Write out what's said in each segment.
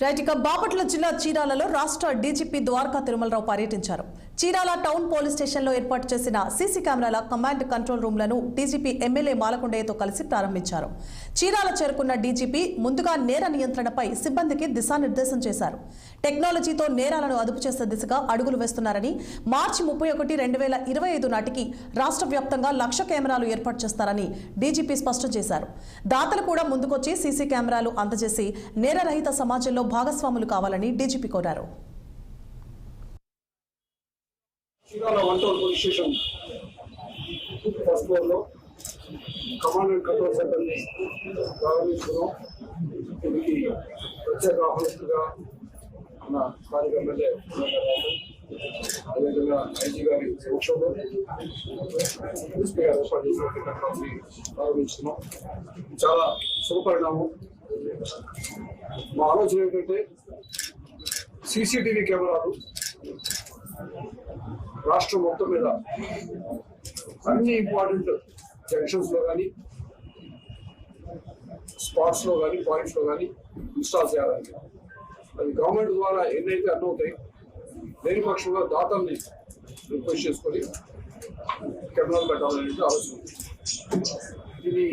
Right ఇక బాపట్ల జిల్లా చీరాలలో రాష్ట్ర డీజీపీ ద్వారకా తిరుమలరావు పర్యటించారు. చీరాల టౌన్ పోలీస్ స్టేషన్లో ఏర్పాటు చేసిన సీసీ కెమెరాల కమాండ్ కంట్రోల్ రూమ్లను డీజీపీ ఎమ్మెల్యే మాలకొండయ్యతో కలిసి ప్రారంభించారు. చీరాల చేరుకున్న డీజీపీ ముందుగా నేర నియంత్రణపై సిబ్బందికి దిశానిర్దేశం చేశారు. టెక్నాలజీతో నేరాలను అదుపు చేసే దిశగా అడుగులు వేస్తున్నారని, మార్చి 31, 2025 నాటికి రాష్ట్ర వ్యాప్తంగా 1,00,000 కెమెరాలు ఏర్పాటు చేస్తారని డీజీపీ స్పష్టం చేశారు. దాతలు కూడా ముందుకొచ్చి సీసీ కెమెరాలు అందజేసి నేరరహిత సమాజంలో భాగస్వాములు కావాలని డీజీపీ కోరారు. కమాండ్ అండ్ కంట్రోల్ సెంటర్ ని ప్రారంభించుకున్నాం. దీనికి ప్రత్యేక ఆహ్వానితులుగా మన స్థానిక ఎమ్మెల్యే అదేవిధంగా ఐజీ గారి సమక్షంలో ఎస్పీ గారు ఏర్పాటు చేసినటువంటి ప్రారంభించుకున్నాం. చాలా శుభపరిణామం. మా ఆలోచన ఏంటంటే సీసీటీవీ కెమెరాలు రాష్ట్రం మొత్తం మీద అన్ని ఇంపార్టెంట్ జంక్షన్స్ లో కానీ, స్పాట్స్ లో కానీ, పాయింట్స్ లో కానీ ఇన్స్టాల్ చేయాలని, అది గవర్నమెంట్ ద్వారా ఎన్నైతే అన్ని అవుతాయి లేని పక్షంలో దాతల్ని రిక్వెస్ట్ చేసుకొని కెమెరాలు పెట్టాలనేది ఆలోచన. దీని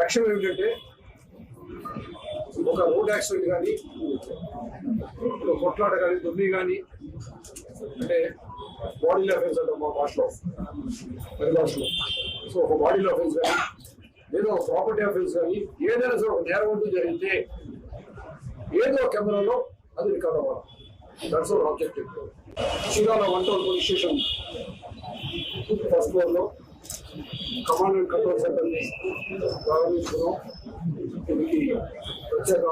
లక్ష్యం ఏమిటంటే ఒక రోడ్ యాక్సిడెంట్ కానీ, ఒక కొట్లాట కానీ, దొమ్మి కానీ, అంటే బాడీలో అఫెన్స్ అంటాం మా భాషలో, పరిభాషలో. సో ఒక బాడీలో అఫెన్స్ కానీ, లేదా ఒక ప్రాపర్టీ అఫెన్స్ కానీ, ఏదైనా సరే ఒక నేరం అంటూ జరిగితే ఏదో కెమెరాలో అది రికార్డ్ అవ్వాలి. That's our objective. Chirala 1 town police station first floor లో కమాండ్ అండ్ కంట్రోల్ సెంటర్ ని ప్రారంభించుకున్నాం. దీనికి ప్రత్యేక